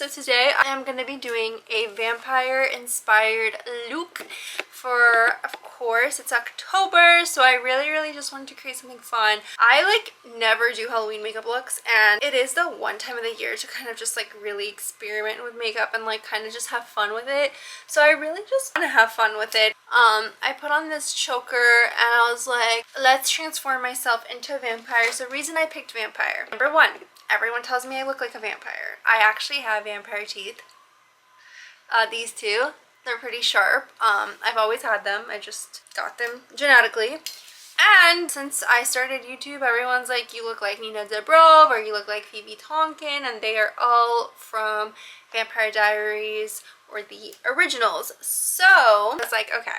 So today I am going to be doing a vampire inspired look for, of course, it's October, so I really just wanted to create something fun. I never do Halloween makeup looks, and it is the one time of the year to kind of just really experiment with makeup and kind of just have fun with it. So I really just want to have fun with it. I put on this choker and I was like, let's transform myself into a vampire. So the reason I picked vampire, number one, everyone tells me I look like a vampire. I actually have vampire teeth. These two, they're pretty sharp. I've always had them. I just got them genetically. And since I started YouTube, everyone's like, you look like Nina Dobrev or you look like Phoebe Tonkin, and they are all from Vampire Diaries or the originals. So I was like, okay,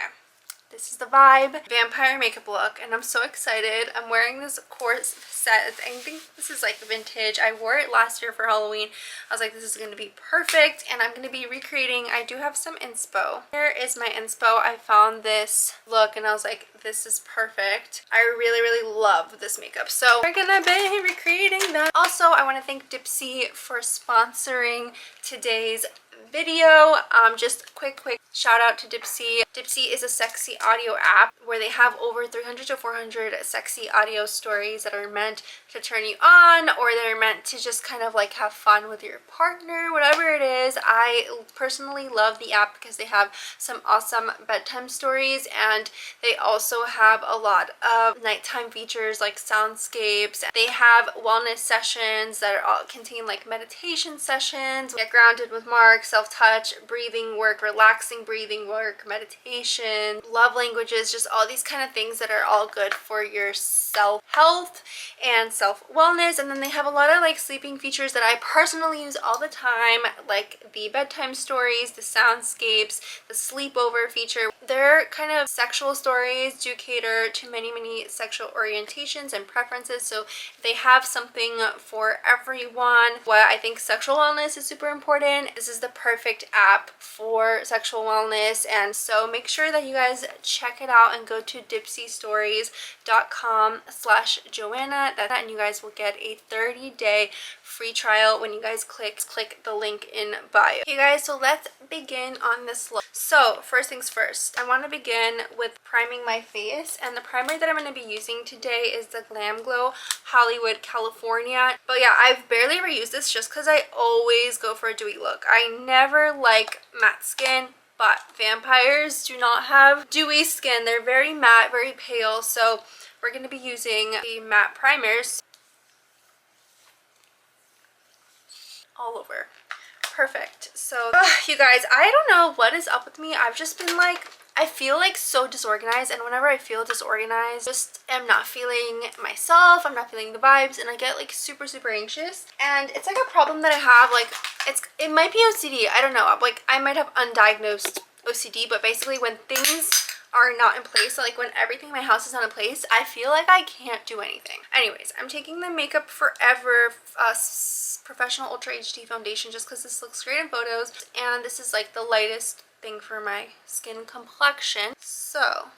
this is the vibe, vampire makeup look, and I'm so excited. I'm wearing this corset set. I think this is vintage. I wore it last year for Halloween. I was like, this is going to be perfect, and I'm going to be recreating. I do have some inspo. Here is my inspo. I found this look and I was like, this is perfect. I really love this makeup, so we're gonna be recreating that. Also, I want to thank Dipsea for sponsoring today's video. Just quick shout out to Dipsea. Dipsea is a sexy audio app where they have over 300 to 400 sexy audio stories that are meant to turn you on, or they're meant to just kind of have fun with your partner, whatever it is. I personally love the app because they have some awesome bedtime stories, and they also have a lot of nighttime features like soundscapes. They have wellness sessions that are all contain meditation sessions, get grounded with Mark, self-touch, breathing work, relaxing breathing work, meditation, love languages, just all these kind of things that are all good for your self-health and self-wellness. And then they have a lot of sleeping features that I personally use all the time, like the bedtime stories, the soundscapes, the sleepover feature. Their kind of sexual stories do cater to many sexual orientations and preferences, so they have something for everyone. What I think sexual wellness is super important. This is the perfect app for sexual wellness, and so make sure that you guys check it out and go to dipseastories.com/Joanna, and you guys will get a 30-day free trial when you guys click the link in bio. Okay guys, so let's begin on this look. So first things first, I want to begin with priming my face, and the primer that I'm going to be using today is the Glamglow Hollywood California. But yeah, I've barely ever used this just because I always go for a dewy look. I never like matte skin, but vampires do not have dewy skin. They're very matte, very pale, so we're going to be using the matte primers all over. Perfect. So you guys, I don't know what is up with me. I've just been I feel so disorganized, and whenever I feel disorganized, just am not feeling myself, I'm not feeling the vibes, and I get super anxious. And it's a problem that I have. It might be OCD, I don't know. I might have undiagnosed OCD, but basically when things are not in place, so when everything in my house is not in place, I feel I can't do anything. Anyways, I'm taking the Makeup Forever Professional Ultra HD foundation just because this looks great in photos, and this is the lightest thing for my skin complexion. So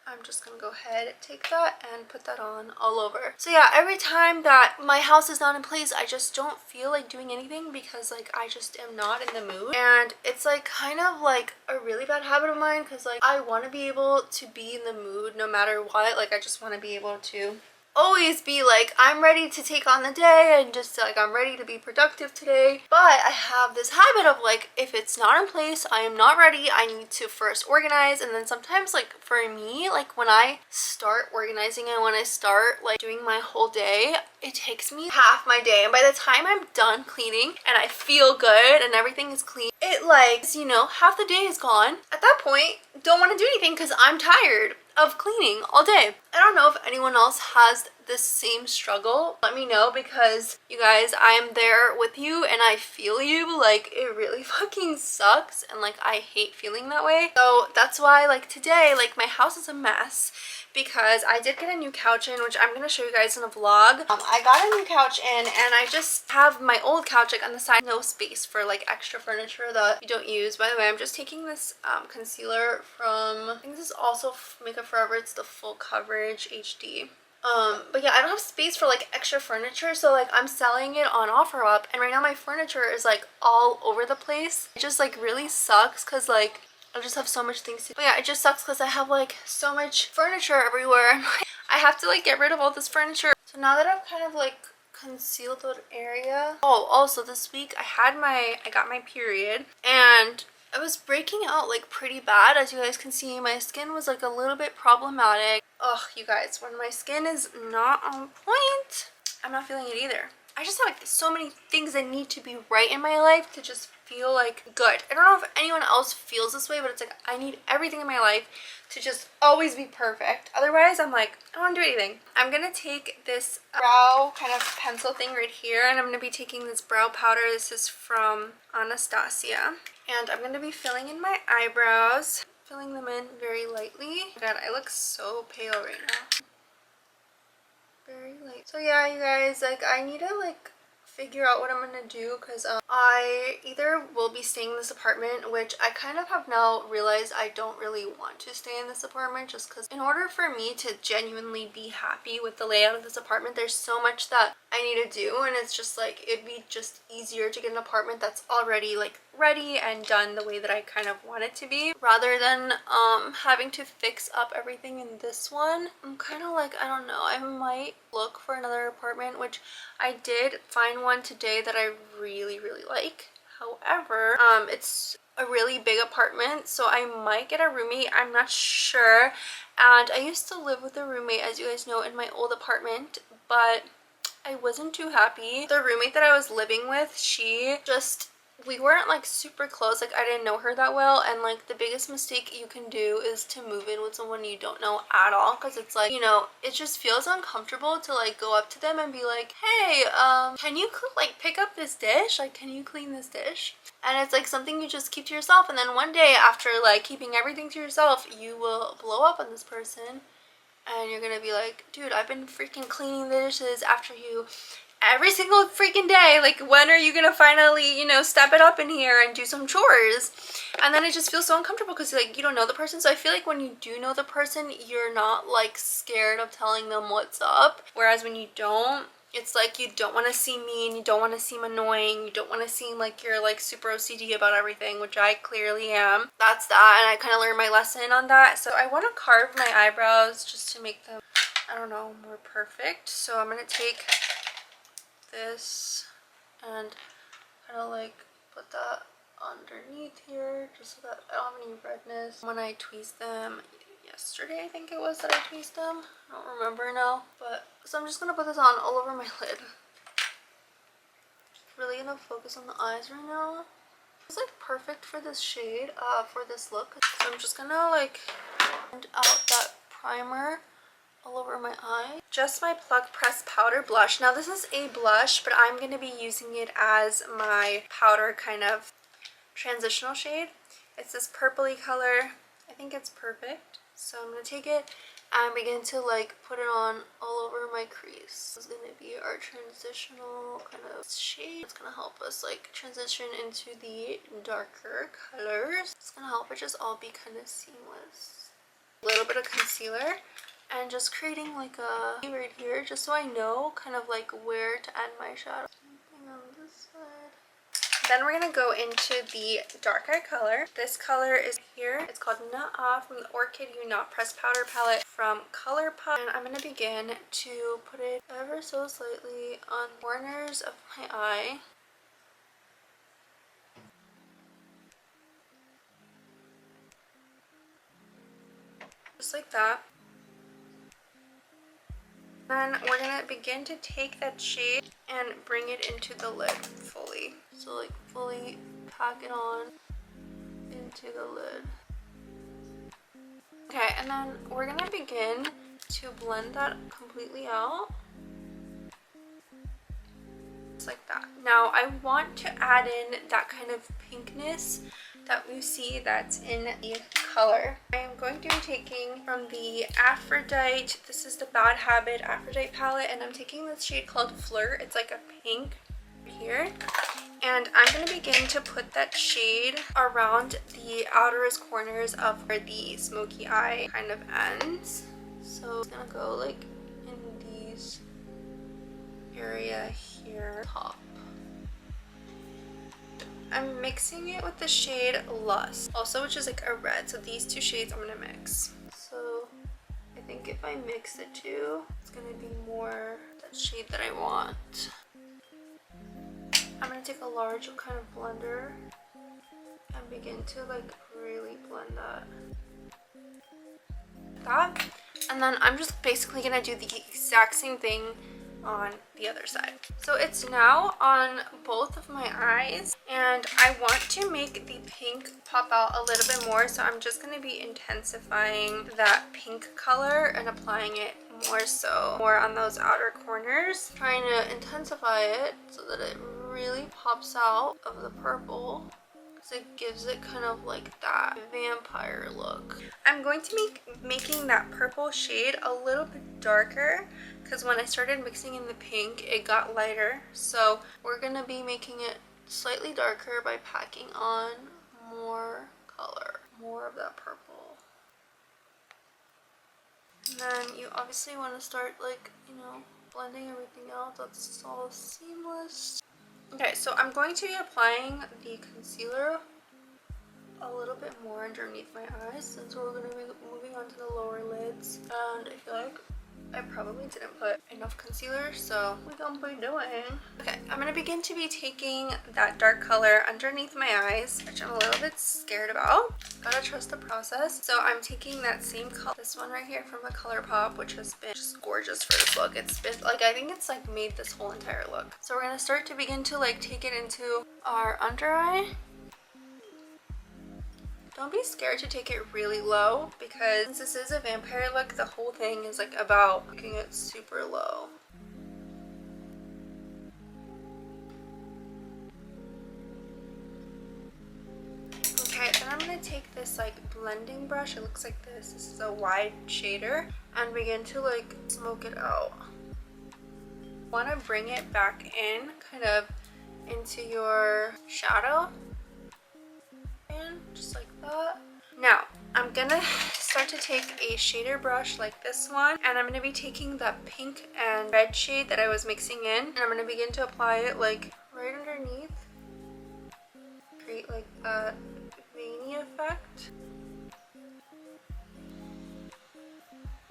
I'm just gonna go ahead, take that and put that on all over. So yeah, every time that my house is not in place, I just don't feel like doing anything because I just am not in the mood. And it's kind of a really bad habit of mine because I want to be able to be in the mood no matter what. I just want to be able to always be I'm ready to take on the day, and just I'm ready to be productive today. But I have this habit of if it's not in place, I am not ready. I need to first organize, and then sometimes for me, when I start organizing and when I start doing my whole day, it takes me half my day, and by the time I'm done cleaning and I feel good and everything is clean, it half the day is gone. At that point, don't want to do anything because I'm tired of cleaning all day. I don't know if anyone else has this same struggle. Let me know, because you guys, I am there with you and I feel you. It really fucking sucks, and I hate feeling that way. So that's why today my house is a mess, because I did get a new couch in, which I'm going to show you guys in a vlog. I got a new couch in, and I just have my old couch on the side. No space for extra furniture that you don't use. By the way, I'm just taking this concealer from, I think this is also Makeup Forever. It's the Full Coverage HD. But yeah, I don't have space for like extra furniture, so like I'm selling it on OfferUp, and right now my furniture is like all over the place. It just like really sucks because like I just have so much things to do. But yeah, it just sucks because I have like so much furniture everywhere. I have to like get rid of all this furniture. So now that I've kind of like concealed that area. Oh, also this week I got my period, and I was breaking out like pretty bad. As you guys can see, my skin was like a little bit problematic. Ugh, you guys, when my skin is not on point, I'm not feeling it either. I just have like so many things that need to be right in my life to just feel like good. I don't know if anyone else feels this way, but it's like I need everything in my life to just always be perfect. Otherwise, I'm like, I don't want to do anything. I'm gonna take this brow kind of pencil thing right here, and I'm gonna be taking this brow powder. This is from Anastasia, and I'm gonna be filling in my eyebrows, filling them in very lightly. Oh my god, I look so pale right now. Very light. So yeah, you guys, like I need to like figure out what I'm gonna do, because I either will be staying in this apartment, which I kind of have now realized I don't really want to stay in this apartment, just because in order for me to genuinely be happy with the layout of this apartment, there's so much that I need to do, and it's just like it'd be just easier to get an apartment that's already like ready and done the way that I kind of want it to be, rather than having to fix up everything in this one. I'm kind of like, I don't know, I might look for another apartment, which I did find one today that I really like. However, it's a really big apartment, so I might get a roommate. I'm not sure. And I used to live with a roommate, as you guys know, in my old apartment, but I wasn't too happy. The roommate that I was living with, we weren't like super close. Like I didn't know her that well, and like the biggest mistake you can do is to move in with someone you don't know at all, because it's like, you know, it just feels uncomfortable to like go up to them and be like, hey, can you like pick up this dish? Like, can you clean this dish? And it's like something you just keep to yourself, and then one day after like keeping everything to yourself, you will blow up on this person, and you're gonna be like, dude, I've been freaking cleaning the dishes after you every single freaking day. Like, when are you gonna finally, you know, step it up in here and do some chores? And then it just feels so uncomfortable because like you don't know the person. So I feel like when you do know the person, you're not like scared of telling them what's up, whereas when you don't, it's like you don't want to seem mean, you don't want to seem annoying, you don't want to seem like you're like super OCD about everything, which I clearly am. That's that, and I kind of learned my lesson on that. So I want to carve my eyebrows just to make them, I don't know, more perfect. So I'm gonna take this and kind of like put that underneath here just so that I don't have any redness. When I tweezed them yesterday, I think it was that I tweezed them, I don't remember now, but so I'm just gonna put this on all over my lid. Really gonna focus on the eyes right now. It's like perfect for this shade, for this look. So I'm just gonna like blend out that primer all over my eye. Just my Pluck Pressed Powder Blush. Now this is a blush, but I'm going to be using it as my powder kind of transitional shade. It's this purpley color. I think it's perfect. So I'm going to take it and begin to like put it on all over my crease. This is going to be our transitional kind of shade. It's going to help us like transition into the darker colors. It's going to help it just all be kind of seamless. A little bit of concealer, and just creating like a right here, just so I know kind of like where to add my shadow. Something on this side. Then we're gonna go into the dark eye color. This color is here. It's called Nut Off from the Orchid You Not Pressed Powder palette from Colourpop. And I'm gonna begin to put it ever so slightly on the corners of my eye. Just like that. Then we're going to begin to take that shade and bring it into the lid fully. So like fully pack it on into the lid. Okay, and then we're going to begin to blend that completely out. Just like that. Now I want to add in that kind of pinkness that we see that's in the color. I am going to be taking from the Aprodhite, this is the Bad Habit Aprodhite palette, and I'm taking this shade called Flirt. It's like a pink here. And I'm going to begin to put that shade around the outermost corners of where the smoky eye kind of ends. So it's going to go like in eyes area here, top. I'm mixing it with the shade Lust, also, which is like a red. So these two shades I'm gonna mix. So I think if I mix the two, it's gonna be more that shade that I want. I'm gonna take a large kind of blender and begin to like really blend that. And then I'm just basically gonna do the exact same thing on the other side. So it's now on both of my eyes, and I want to make the pink pop out a little bit more, so I'm just going to be intensifying that pink color and applying it more on those outer corners, trying to intensify it so that it really pops out of the purple. It gives it kind of like that vampire look. I'm going to be making that purple shade a little bit darker because when I started mixing in the pink, it got lighter. So we're going to be making it slightly darker by packing on more color, more of that purple. And then you obviously want to start like, you know, blending everything out. That's all seamless. Okay, so I'm going to be applying the concealer a little bit more underneath my eyes since we're going to be moving on to the lower lids. And I feel like I probably didn't put enough concealer, so we're gonna be doing. Okay, I'm gonna begin to be taking that dark color underneath my eyes, which I'm a little bit scared about. Gotta trust the process. So I'm taking that same color, this one right here from the ColourPop, which has been just gorgeous for this look. It's been like, I think it's like made this whole entire look. So we're gonna start to begin to like take it into our under eye. Don't be scared to take it really low because since this is a vampire look, the whole thing is like about making it super low. Okay, then I'm going to take this like blending brush. It looks like this. This is a wide shader, and begin to like smoke it out. Want to bring it back in kind of into your shadow. And just like that. Now I'm gonna start to take a shader brush like this one, and I'm gonna be taking that pink and red shade that I was mixing in, and I'm gonna begin to apply it like right underneath, create like a veiny effect.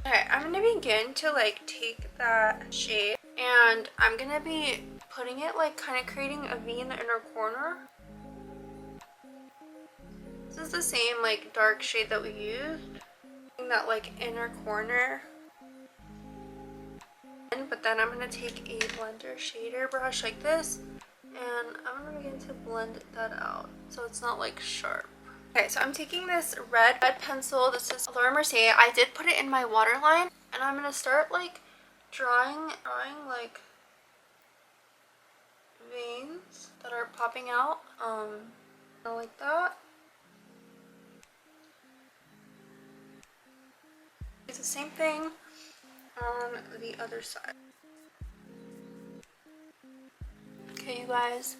Okay, I'm gonna begin to like take that shade and I'm gonna be putting it like kind of creating a V in the inner corner. This is the same like dark shade that we used in that like inner corner. But then I'm going to take a blender shader brush like this, and I'm going to begin to blend that out so it's not like sharp. Okay, so I'm taking this red pencil. This is Laura Mercier. I did put it in my waterline, and I'm going to start like drawing like veins that are popping out, like that. It's the same thing on the other side. Okay, you guys,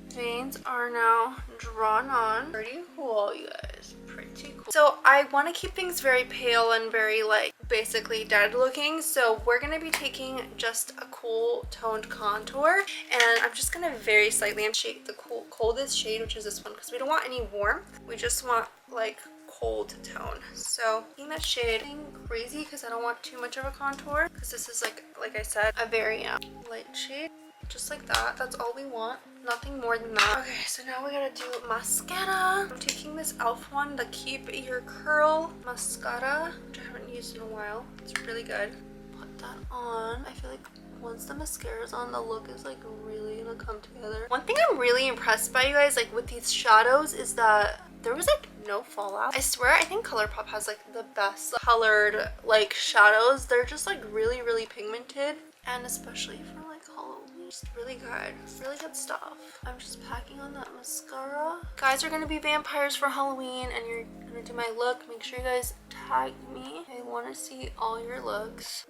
veins are now drawn on. Pretty cool, you guys, pretty cool. So I want to keep things very pale and very like basically dead looking, so we're going to be taking just a cool toned contour, and I'm just going to very slightly shade the coldest shade, which is this one, because we don't want any warmth. We just want like cold tone. So taking that shade, crazy because I don't want too much of a contour, because this is like I said, a very light shade, just like that. That's all we want, nothing more than that. Okay, so now we gotta do mascara. I'm taking this e.l.f. one, the Keep Your Curl mascara, which I haven't used in a while. It's really good. Put that on. I feel like once the mascara is on, the look is like really gonna come together. One thing I'm really impressed by, you guys, like with these shadows, is that there was like no fallout. I swear, I think ColourPop has like the best colored like shadows. They're just like really, really pigmented, and especially for like Halloween, just really good stuff. I'm just packing on that mascara. Guys are gonna be vampires for Halloween, and you're gonna do my look. Make sure you guys tag me. I want to see all your looks.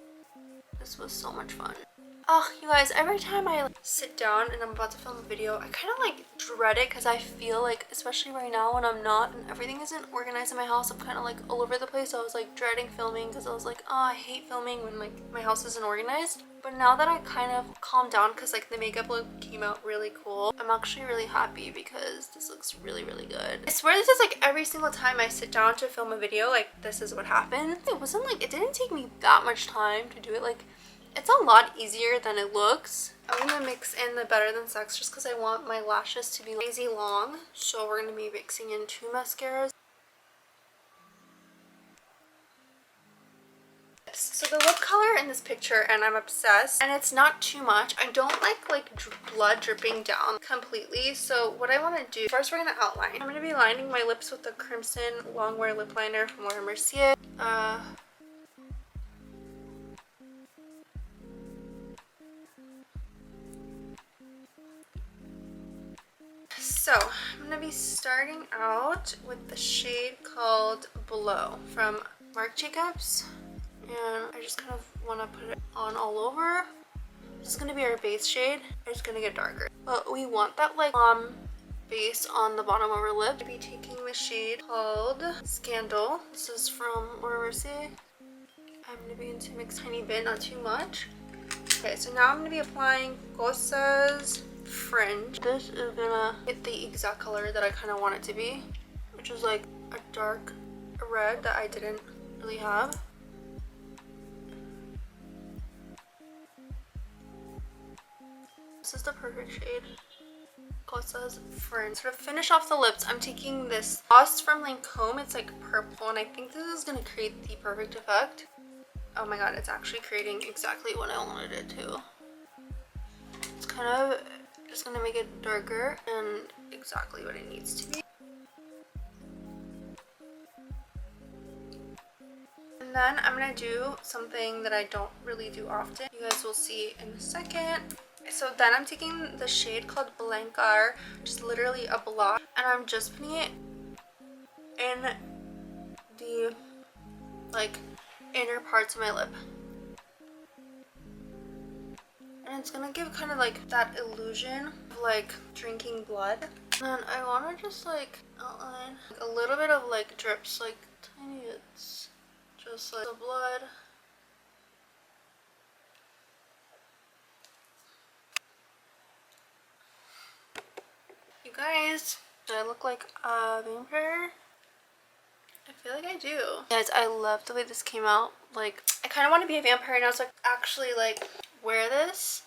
This was so much fun. Oh, you guys, every time I sit down and I'm about to film a video, I kind of like dread it because I feel like, especially right now when I'm not and everything isn't organized in my house, I'm kind of like all over the place. So I was like dreading filming because I was like, oh, I hate filming when like my house isn't organized. But now that I kind of calmed down because like the makeup look came out really cool, I'm actually really happy because this looks really, really good. I swear this is like every single time I sit down to film a video, like this is what happens. It wasn't like, it didn't take me that much time to do it. Like, it's a lot easier than it looks. I'm gonna mix in the Better Than Sex just because I want my lashes to be lazy long. So we're gonna be mixing in 2 mascaras. So the lip color in this picture, and I'm obsessed, and it's not too much. I don't like blood dripping down completely. So what I want to do, first we're gonna outline. I'm gonna be lining my lips with the Crimson Longwear lip liner from Laura Mercier. So I'm gonna be starting out with the shade called Blow from Marc Jacobs, and I just kind of want to put it on all over. This is gonna be our base shade. It's gonna get darker, but we want that like base on the bottom of our lip. I'll be taking the shade called Scandal. This is from Laura Mercier. I'm gonna be into mix a tiny bit, not too much. Okay, so now I'm gonna be applying Cosas Fringe. This is gonna get the exact color that I kind of want it to be, which is like a dark red that I didn't really have. This is the perfect shade. Cosas Fringe. So to finish off the lips, I'm taking this gloss from Lancome. It's like purple, and I think this is gonna create the perfect effect. Oh my god, it's actually creating exactly what I wanted it to. It's kind of just gonna make it darker and exactly what it needs to be. And then I'm gonna do something that I don't really do often. You guys will see in a second. So then I'm taking the shade called Blancar, which is literally a block, and I'm just putting it in the like inner parts of my lip. And it's gonna give kind of like that illusion of like drinking blood. And I want to just like outline like, a little bit of like drips, like tiny bits, just like the blood. You guys, do I look like a vampire? I feel like I do. Guys, I love the way this came out. Like, I kind of want to be a vampire now, so I actually like wear this.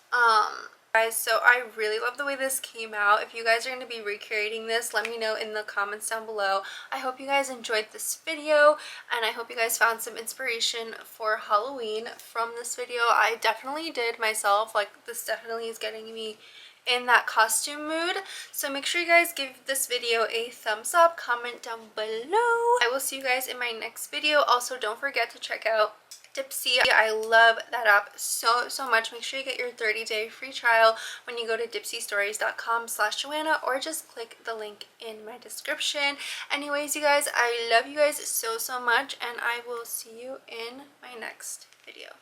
Guys, so I really love the way this came out. If you guys are going to be recreating this, let me know in the comments down below. I hope you guys enjoyed this video, and I hope you guys found some inspiration for Halloween from this video. I definitely did myself. Like, this definitely is getting me in that costume mood. So make sure you guys give this video a thumbs up, comment down below. I will see you guys in my next video. Also, don't forget to check out Dipsea. I love that app so much. Make sure you get your 30-day free trial when you go to dipseastories.com/Joanna, or just click the link in my description. Anyways, you guys, I love you guys so much, and I will see you in my next video.